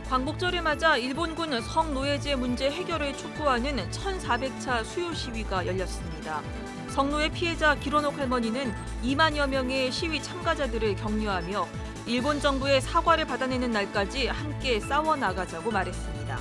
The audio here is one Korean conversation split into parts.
광복절을 맞아 일본군 성노예제 문제 해결을 촉구하는 1400차 수요 시위가 열렸습니다. 성노예 피해자 기로녹 할머니는 2만여 명의 시위 참가자들을 격려하며 일본 정부의 사과를 받아내는 날까지 함께 싸워나가자고 말했습니다.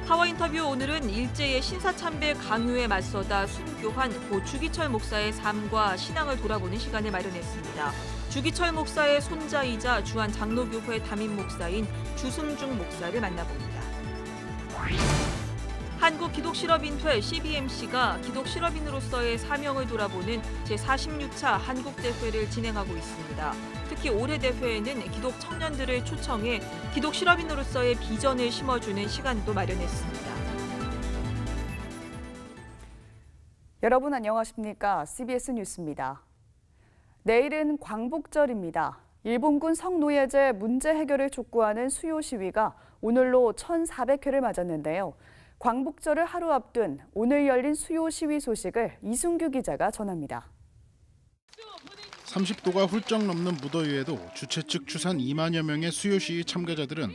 파워인터뷰 오늘은 일제의 신사참배 강요에 맞서다 순교한 고 주기철 목사의 삶과 신앙을 돌아보는 시간을 마련했습니다. 주기철 목사의 손자이자 주한 장로교회 담임 목사인 주승중 목사를 만나봅니다. 한국기독실업인회 CBMC가 기독실업인으로서의 사명을 돌아보는 제46차 한국대회를 진행하고 있습니다. 특히 올해 대회에는 기독 청년들을 초청해 기독실업인으로서의 비전을 심어주는 시간도 마련했습니다. 여러분 안녕하십니까? CBS 뉴스입니다. 내일은 광복절입니다. 일본군 성노예제 문제 해결을 촉구하는 수요 시위가 오늘로 1400회를 맞았는데요. 광복절을 하루 앞둔 오늘 열린 수요 시위 소식을 이승규 기자가 전합니다. 30도가 훌쩍 넘는 무더위에도 주최 측 추산 2만여 명의 수요 시위 참가자들은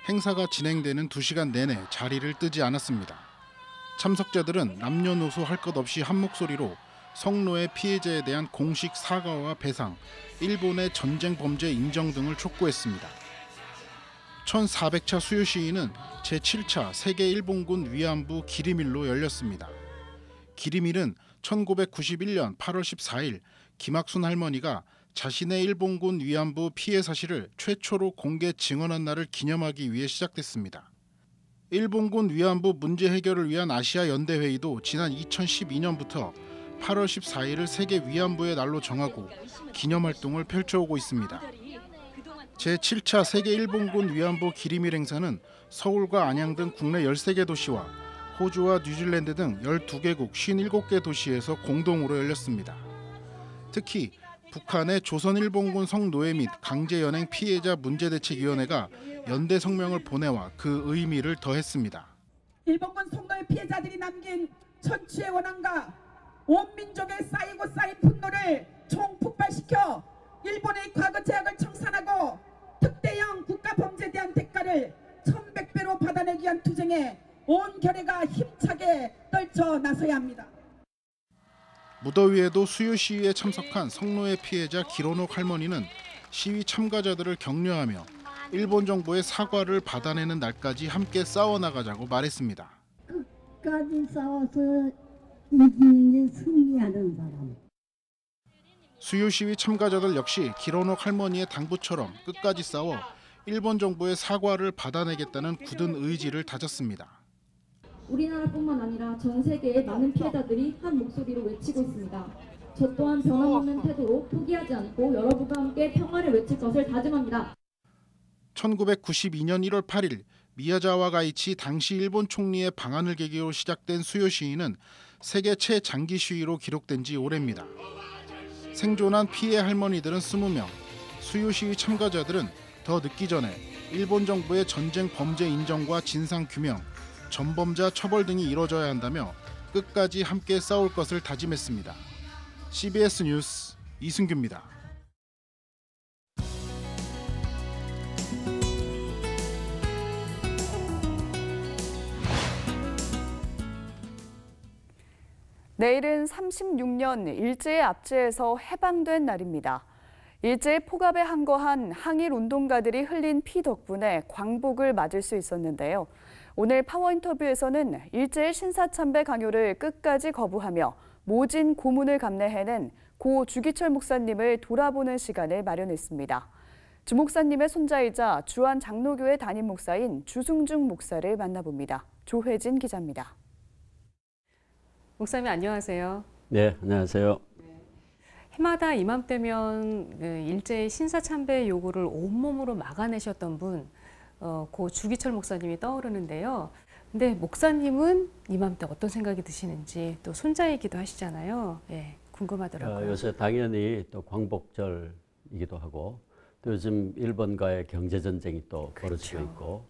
행사가 진행되는 2시간 내내 자리를 뜨지 않았습니다. 참석자들은 남녀노소 할 것 없이 한 목소리로 성노예 피해자에 대한 공식 사과와 배상, 일본의 전쟁 범죄 인정 등을 촉구했습니다. 1400차 수요 시위는 제7차 세계 일본군 위안부 기림일로 열렸습니다. 기림일은 1991년 8월 14일 김학순 할머니가 자신의 일본군 위안부 피해 사실을 최초로 공개 증언한 날을 기념하기 위해 시작됐습니다. 일본군 위안부 문제 해결을 위한 아시아 연대회의도 지난 2012년부터 8월 14일을 세계 위안부의 날로 정하고 기념활동을 펼쳐오고 있습니다. 제7차 세계 일본군 위안부 기림일 행사는 서울과 안양 등 국내 13개 도시와 호주와 뉴질랜드 등 12개국 57개 도시에서 공동으로 열렸습니다. 특히 북한의 조선일본군 성노예 및 강제연행 피해자 문제대책위원회가 연대 성명을 보내와 그 의미를 더했습니다. 일본군 성노예 피해자들이 남긴 천추의 원한과 온 민족의 쌓이고 쌓인 분노를 총폭발시켜 일본의 과거 제약을 청산하고 특대형 국가범죄에 대한 대가를 1100배로 받아내기 위한 투쟁에 온 결의가 힘차게 떨쳐 나서야 합니다. 무더위에도 수요 시위에 참석한 성노예 피해자 기로녹 할머니는 시위 참가자들을 격려하며 일본 정부의 사과를 받아내는 날까지 함께 싸워나가자고 말했습니다. 끝까지 싸워서 이기는 게 승리하는 사람. 수요 시위 참가자들 역시 기로녹 할머니의 당부처럼 끝까지 싸워 일본 정부의 사과를 받아내겠다는 굳은 의지를 다졌습니다. 우리나라뿐만 아니라 전 세계의 많은 피해자들이 한 목소리로 외치고 있습니다. 저 또한 변함없는 태도로 포기하지 않고 여러분과 함께 평화를 외칠 것을 다짐합니다. 1992년 1월 8일 미야자와 가이치 당시 일본 총리의 방한을 계기로 시작된 수요 시위는 세계 최장기 시위로 기록된 지 오래입니다. 생존한 피해 할머니들은 20명, 수요 시위 참가자들은 더 늦기 전에 일본 정부의 전쟁 범죄 인정과 진상 규명, 전범자 처벌 등이 이뤄져야 한다며 끝까지 함께 싸울 것을 다짐했습니다. CBS 뉴스 이승규입니다. 내일은 36년 일제의 압제에서 해방된 날입니다. 일제의 포갑에 항거한 항일 운동가들이 흘린 피 덕분에 광복을 맞을 수 있었는데요. 오늘 파워인터뷰에서는 일제의 신사참배 강요를 끝까지 거부하며 모진 고문을 감내해낸 고 주기철 목사님을 돌아보는 시간을 마련했습니다. 주 목사님의 손자이자 주한 장로교회 담임 목사인 주승중 목사를 만나봅니다. 조혜진 기자입니다. 목사님 안녕하세요. 네, 안녕하세요. 해마다 이맘때면 일제의 신사참배 요구를 온몸으로 막아내셨던 분, 고 주기철 목사님이 떠오르는데요. 근데 목사님은 이맘때 어떤 생각이 드시는지 또 손자이기도 하시잖아요. 예, 궁금하더라고요. 요새 당연히 또 광복절이기도 하고 또 요즘 일본과의 경제 전쟁이 또 벌어지고 있고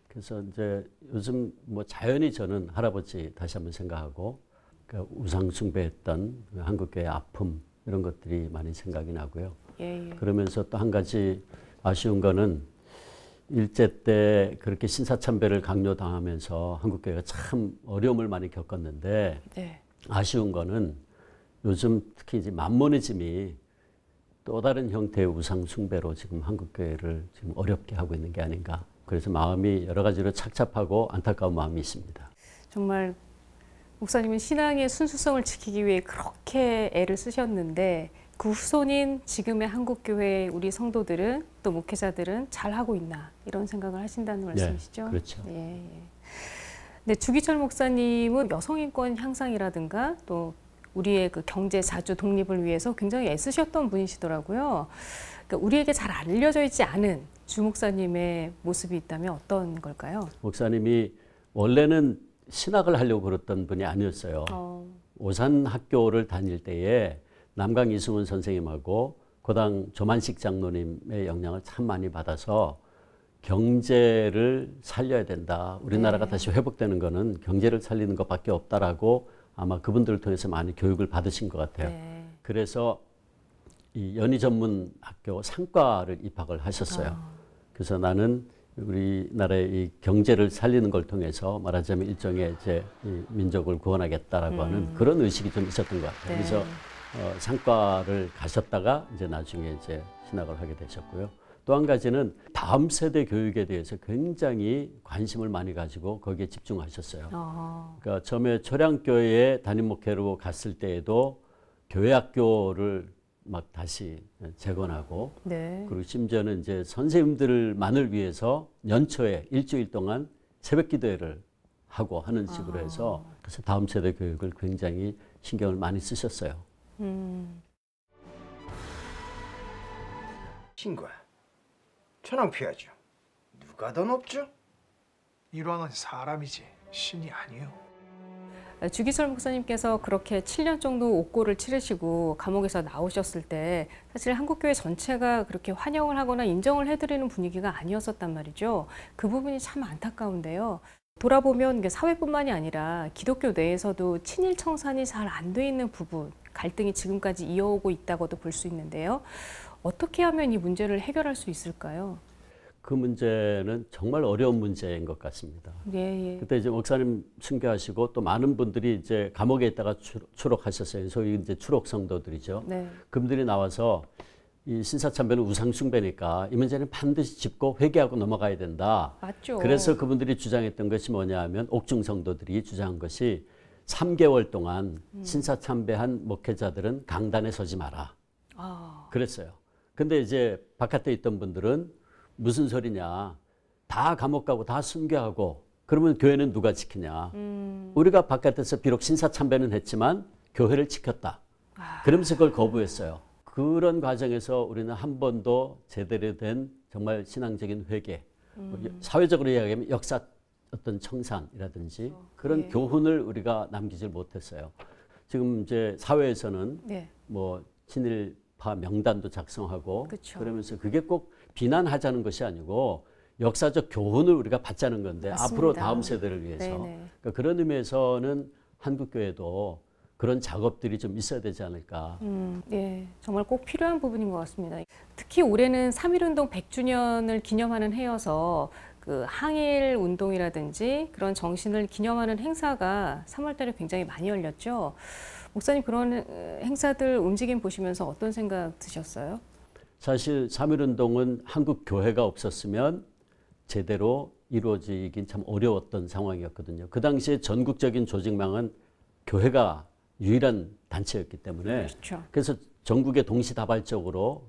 그래서 이제 요즘 뭐 자연히 저는 할아버지 다시 한번 생각하고 그 우상 숭배했던 한국교회의 아픔 이런 것들이 많이 생각이 나고요. 예. 그러면서 또 한 가지 아쉬운 거는 일제 때 그렇게 신사참배를 강요당하면서 한국교회가 참 어려움을 많이 겪었는데 네. 아쉬운 거는 요즘 특히 이제 만모니즘이 또 다른 형태의 우상 숭배로 지금 한국교회를 지금 어렵게 하고 있는 게 아닌가. 그래서 마음이 여러 가지로 착잡하고 안타까운 마음이 있습니다. 정말 목사님은 신앙의 순수성을 지키기 위해 그렇게 애를 쓰셨는데 그 후손인 지금의 한국교회 우리 성도들은 또 목회자들은 잘하고 있나 이런 생각을 하신다는 말씀이시죠? 네, 그렇죠. 예, 예. 네, 주기철 목사님은 여성인권 향상이라든가 또 우리의 그 경제 자주 독립을 위해서 굉장히 애쓰셨던 분이시더라고요. 그러니까 우리에게 잘 알려져 있지 않은 주 목사님의 모습이 있다면 어떤 걸까요? 목사님이 원래는 신학을 하려고 그랬던 분이 아니었어요. 오산 학교를 다닐 때에 남강 이승훈 선생님하고 고당 조만식 장로님의 영향을 참 많이 받아서 경제를 살려야 된다. 우리나라가 네. 다시 회복되는 거는 경제를 살리는 것밖에 없다라고 아마 그분들을 통해서 많이 교육을 받으신 것 같아요. 네. 그래서 이 연희 전문 학교 상과를 입학을 하셨어요. 그래서 나는 우리나라의 이 경제를 살리는 걸 통해서 말하자면 일종의 이제 이 민족을 구원하겠다라고 하는 그런 의식이 좀 있었던 것 같아요. 네. 그래서 상과를 가셨다가 이제 나중에 이제 신학을 하게 되셨고요. 또 한 가지는 다음 세대 교육에 대해서 굉장히 관심을 많이 가지고 거기에 집중하셨어요. 그러니까 처음에 초량교회에 담임 목회로 갔을 때에도 교회 학교를 막 다시 재건하고 네. 그리고 심지어는 이제 선생님들만을 위해서 연초에 일주일 동안 새벽 기도회를 하고 하는 식으로 해서 그래서 다음 세대 교육을 굉장히 신경을 많이 쓰셨어요. 친구야, 저랑 피하죠. 누가 더 높죠? 일왕은 사람이지 신이 아니에요. 주기철 목사님께서 그렇게 7년 정도 옥고를 치르시고 감옥에서 나오셨을 때 사실 한국교회 전체가 그렇게 환영을 하거나 인정을 해드리는 분위기가 아니었었단 말이죠. 그 부분이 참 안타까운데요. 돌아보면 사회뿐만이 아니라 기독교 내에서도 친일 청산이 잘 안 돼 있는 부분, 갈등이 지금까지 이어오고 있다고도 볼 수 있는데요. 어떻게 하면 이 문제를 해결할 수 있을까요? 그 문제는 정말 어려운 문제인 것 같습니다. 예, 예. 그때 이제 목사님 순교하시고 또 많은 분들이 이제 감옥에 있다가 추록하셨어요. 소위 이제 추록 성도들이죠. 네. 그분들이 나와서 이 신사참배는 우상숭배니까 이 문제는 반드시 짚고 회개하고 넘어가야 된다. 맞죠. 그래서 그분들이 주장했던 것이 뭐냐면 옥중 성도들이 주장한 것이 3개월 동안 신사참배한 목회자들은 강단에 서지 마라. 그랬어요. 근데 이제 바깥에 있던 분들은 무슨 소리냐. 다 감옥 가고 다 순교하고 그러면 교회는 누가 지키냐. 우리가 바깥에서 비록 신사참배는 했지만 교회를 지켰다. 그러면서 그걸 거부했어요. 그런 과정에서 우리는 한 번도 제대로 된 정말 신앙적인 회개, 사회적으로 이야기하면 역사 어떤 청산이라든지 그런 예. 교훈을 우리가 남기질 못했어요. 지금 이제 사회에서는 네. 뭐 친일파 명단도 작성하고 그쵸. 그러면서 그게 꼭 비난하자는 것이 아니고 역사적 교훈을 우리가 받자는 건데 맞습니다. 앞으로 다음 세대를 위해서 네네. 그러니까 그런 의미에서는 한국교회도 그런 작업들이 좀 있어야 되지 않을까. 예, 정말 꼭 필요한 부분인 것 같습니다. 특히 올해는 3.1운동 100주년을 기념하는 해여서 그 항일 운동이라든지 그런 정신을 기념하는 행사가 3월달에 굉장히 많이 열렸죠. 목사님 그런 행사들 움직임 보시면서 어떤 생각 드셨어요? 사실 3.1운동은 한국 교회가 없었으면 제대로 이루어지긴 참 어려웠던 상황이었거든요. 그 당시에 전국적인 조직망은 교회가 유일한 단체였기 때문에 그렇죠. 그래서 전국에 동시다발적으로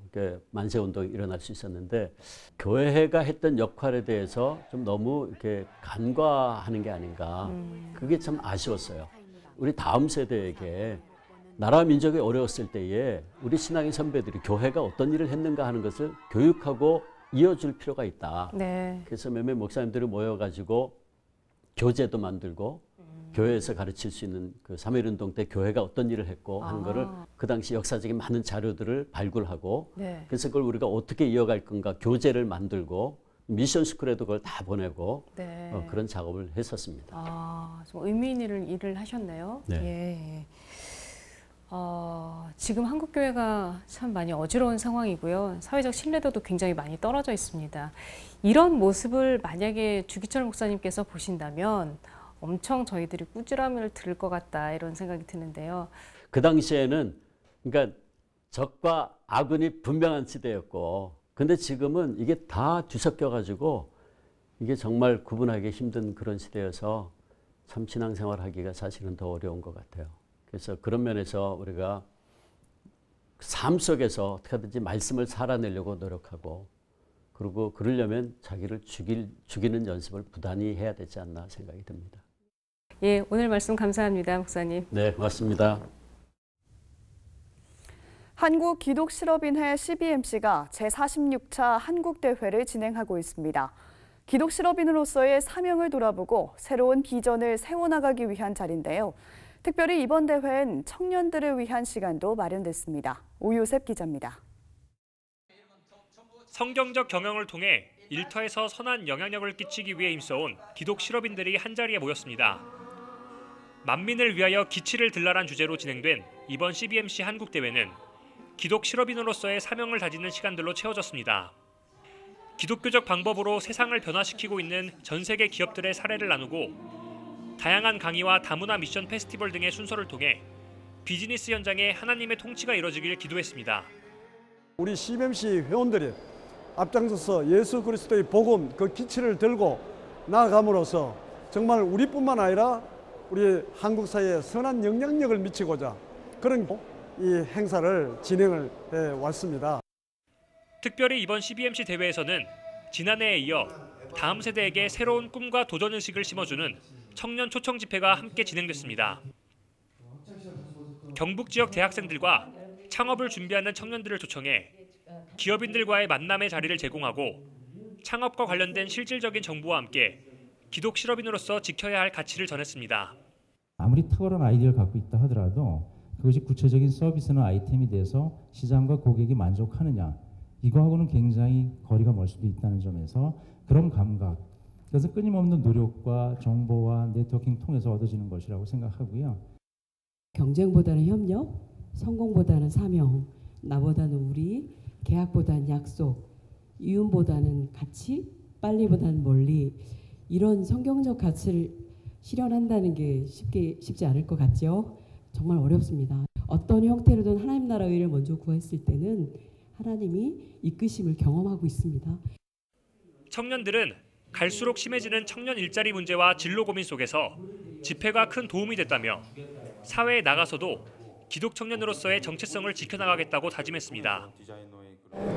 만세운동이 일어날 수 있었는데 교회가 했던 역할에 대해서 좀 너무 이렇게 간과하는 게 아닌가. 그게 참 아쉬웠어요. 우리 다음 세대에게 나라 민족이 어려웠을 때에 우리 신앙의 선배들이 교회가 어떤 일을 했는가 하는 것을 교육하고 이어줄 필요가 있다. 네. 그래서 몇몇 목사님들이 모여가지고 교재도 만들고 교회에서 가르칠 수 있는 그 3.1운동 때 교회가 어떤 일을 했고 하는 거를 그 당시 역사적인 많은 자료들을 발굴하고 네. 그래서 그걸 우리가 어떻게 이어갈 건가 교재를 만들고 미션 스쿨에도 그걸 다 보내고 네. 그런 작업을 했었습니다. 좀 의미 있는 일을 하셨네요. 네. 예. 지금 한국교회가 참 많이 어지러운 상황이고요. 사회적 신뢰도도 굉장히 많이 떨어져 있습니다. 이런 모습을 만약에 주기철 목사님께서 보신다면 엄청 저희들이 꾸지람을 들을 것 같다 이런 생각이 드는데요. 그 당시에는 그러니까 적과 악은이 분명한 시대였고, 근데 지금은 이게 다 뒤섞여 가지고 이게 정말 구분하기 힘든 그런 시대여서 참 신앙생활 하기가 사실은 더 어려운 것 같아요. 그래서 그런 면에서 우리가 삶 속에서 어떻게 하든지 말씀을 살아내려고 노력하고, 그리고 그러려면 자기를 죽이는 연습을 부단히 해야 되지 않나 생각이 듭니다. 예, 오늘 말씀 감사합니다, 목사님. 네, 고맙습니다. 한국기독실업인회 CBMC가 제46차 한국대회를 진행하고 있습니다. 기독실업인으로서의 사명을 돌아보고 새로운 비전을 세워나가기 위한 자리인데요. 특별히 이번 대회엔 청년들을 위한 시간도 마련됐습니다. 오요셉 기자입니다. 성경적 경영을 통해 일터에서 선한 영향력을 끼치기 위해 힘써온 기독실업인들이 한자리에 모였습니다. 만민을 위하여 기치를 들라란 주제로 진행된 이번 CBMC 한국대회는 기독실업인으로서의 사명을 다지는 시간들로 채워졌습니다. 기독교적 방법으로 세상을 변화시키고 있는 전 세계 기업들의 사례를 나누고 다양한 강의와 다문화 미션 페스티벌 등의 순서를 통해 비즈니스 현장에 하나님의 통치가 이뤄지길 기도했습니다. 우리 CBMC 회원들이 앞장서서 예수 그리스도의 복음 그 기치를 들고 나아감으로써 정말 우리뿐만 아니라 우리 한국 사회에 선한 영향력을 미치고자 그런 이 행사를 진행을 해 왔습니다. 특별히 이번 CBMC 대회에서는 지난해에 이어 다음 세대에게 새로운 꿈과 도전의식을 심어주는 청년 초청 집회가 함께 진행됐습니다. 경북 지역 대학생들과 창업을 준비하는 청년들을 초청해 기업인들과의 만남의 자리를 제공하고 창업과 관련된 실질적인 정보와 함께 기독 실업인으로서 지켜야 할 가치를 전했습니다. 아무리 탁월한 아이디어를 갖고 있다 하더라도 그것이 구체적인 서비스나 아이템이 돼서 시장과 고객이 만족하느냐, 이거하고는 굉장히 거리가 멀 수도 있다는 점에서 그런 감각, 그래서 끊임없는 노력과 정보와 네트워킹 통해서 얻어지는 것이라고 생각하고요. 경쟁보다는 협력, 성공보다는 사명, 나보다는 우리, 계약보다는 약속, 이윤보다는 가치, 빨리보다는 멀리, 이런 성경적 가치를 실현한다는 게 쉽지 않을 것 같죠? 정말 어렵습니다. 어떤 형태로든 하나님 나라 의를 먼저 구했을 때는 하나님이 이끄심을 경험하고 있습니다. 청년들은 갈수록 심해지는 청년 일자리 문제와 진로 고민 속에서 집회가 큰 도움이 됐다며 사회에 나가서도 기독 청년으로서의 정체성을 지켜나가겠다고 다짐했습니다.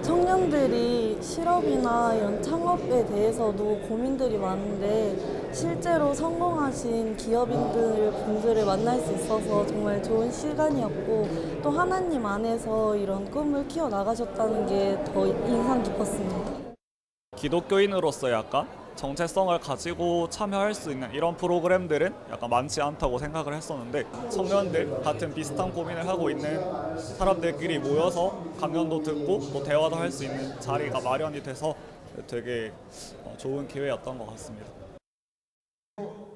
청년들이 실업이나 이런 창업에 대해서도 고민들이 많은데 실제로 성공하신 분들을 만날 수 있어서 정말 좋은 시간이었고, 또 하나님 안에서 이런 꿈을 키워나가셨다는 게 더 인상 깊었습니다. 기독교인으로서 약간 정체성을 가지고 참여할 수 있는 이런 프로그램들은 약간 많지 않다고 생각을 했었는데, 청년들 같은 비슷한 고민을 하고 있는 사람들끼리 모여서 강연도 듣고 또 대화도 할 수 있는 자리가 마련이 돼서 되게 좋은 기회였던 것 같습니다.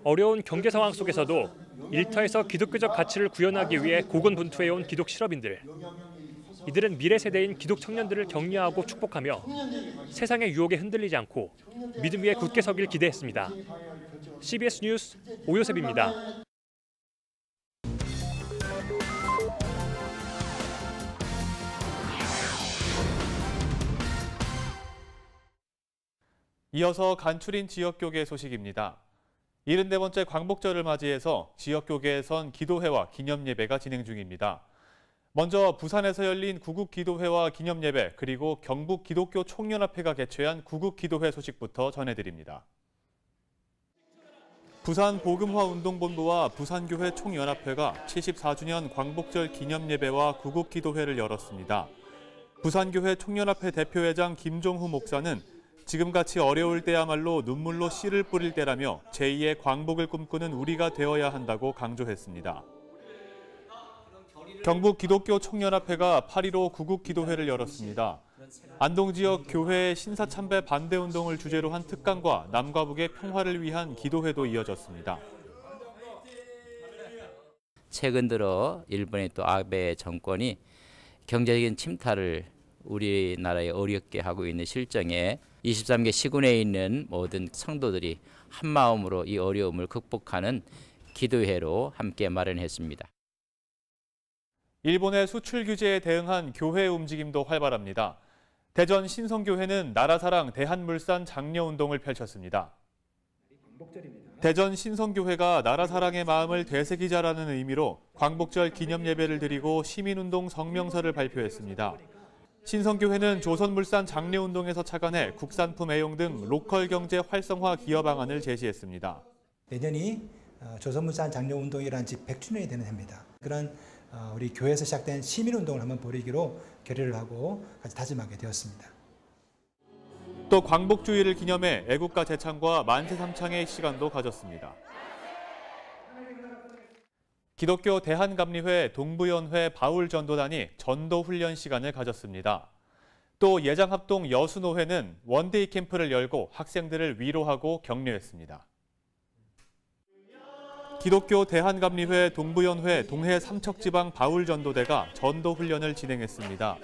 어려운 경제 상황 속에서도 일터에서 기독교적 가치를 구현하기 위해 고군분투해온 기독 실업인들. 이들은 미래 세대인 기독 청년들을 격려하고 축복하며 세상의 유혹에 흔들리지 않고 믿음 위에 굳게 서길 기대했습니다. CBS 뉴스 오요셉입니다. 이어서 간추린 지역교계 소식입니다. 74번째 광복절을 맞이해서 지역교계에선 기도회와 기념예배가 진행 중입니다. 먼저 부산에서 열린 구국기도회와 기념예배, 그리고 경북기독교총연합회가 개최한 구국기도회 소식부터 전해드립니다. 부산복음화운동본부와 부산교회 총연합회가 74주년 광복절 기념예배와 구국기도회를 열었습니다. 부산교회 총연합회 대표회장 김종후 목사는 지금같이 어려울 때야말로 눈물로 씨를 뿌릴 때라며 제2의 광복을 꿈꾸는 우리가 되어야 한다고 강조했습니다. 경북기독교총연합회가 8.15 구국기도회를 열었습니다. 안동 지역 교회의 신사참배 반대운동을 주제로 한 특강과 남과 북의 평화를 위한 기도회도 이어졌습니다. 최근 들어 일본의 또 아베 정권이 경제적인 침탈을 우리나라에 어렵게 하고 있는 실정에 23개 시군에 있는 모든 성도들이 한 마음으로 이 어려움을 극복하는 기도회로 함께 마련했습니다. 일본의 수출 규제에 대응한 교회 움직임도 활발합니다. 대전 신성교회는 나라사랑 대한물산 장려운동을 펼쳤습니다. 대전 신성교회가 나라사랑의 마음을 되새기자라는 의미로 광복절 기념예배를 드리고 시민운동 성명서를 발표했습니다. 신성교회는 조선물산 장려운동에서 착안해 국산품 애용 등 로컬 경제 활성화 기여 방안을 제시했습니다. 내년이 조선물산 장려운동이라는 지 100주년이 되는 해입니다. 그런 우리 교회에서 시작된 시민운동을 한번 벌이기로 결의를 하고 같이 다짐하게 되었습니다. 또 광복주의를 기념해 애국가 제창과 만세 삼창의 시간도 가졌습니다. 기독교 대한감리회 동부연회 바울전도단이 전도훈련 시간을 가졌습니다. 또 예장합동 여수노회는 원데이 캠프를 열고 학생들을 위로하고 격려했습니다. 기독교 대한감리회 동부연회 동해 삼척지방 바울전도대가 전도훈련을 진행했습니다.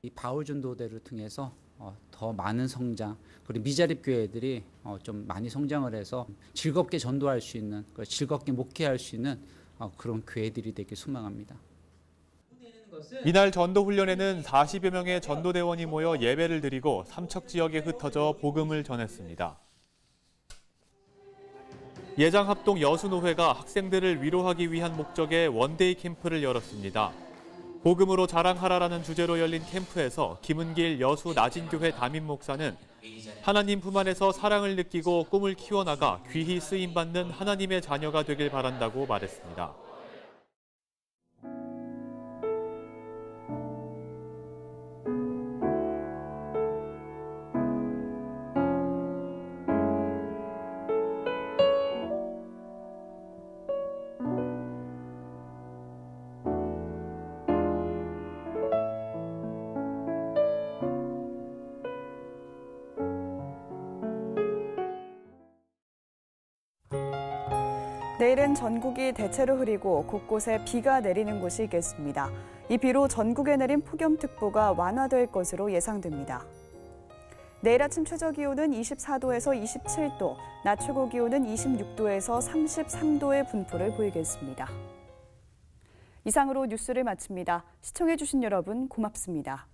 이 바울전도대를 통해서 더 많은 성장, 그리고 미자립 교회들이 좀 많이 성장을 해서 즐겁게 전도할 수 있는, 즐겁게 목회할 수 있는 그런 교회들이 되길 소망합니다. 이날 전도훈련에는 40여 명의 전도대원이 모여 예배를 드리고 삼척 지역에 흩어져 복음을 전했습니다. 예장합동 여수노회가 학생들을 위로하기 위한 목적의 원데이 캠프를 열었습니다. 복음으로 자랑하라라는 주제로 열린 캠프에서 김은길 여수 나진교회 담임 목사는 하나님 품 안에서 사랑을 느끼고 꿈을 키워나가 귀히 쓰임받는 하나님의 자녀가 되길 바란다고 말했습니다. 내일은 전국이 대체로 흐리고 곳곳에 비가 내리는 곳이 있겠습니다. 이 비로 전국에 내린 폭염특보가 완화될 것으로 예상됩니다. 내일 아침 최저기온은 24도에서 27도, 낮 최고기온은 26도에서 33도의 분포를 보이겠습니다. 이상으로 뉴스를 마칩니다. 시청해주신 여러분 고맙습니다.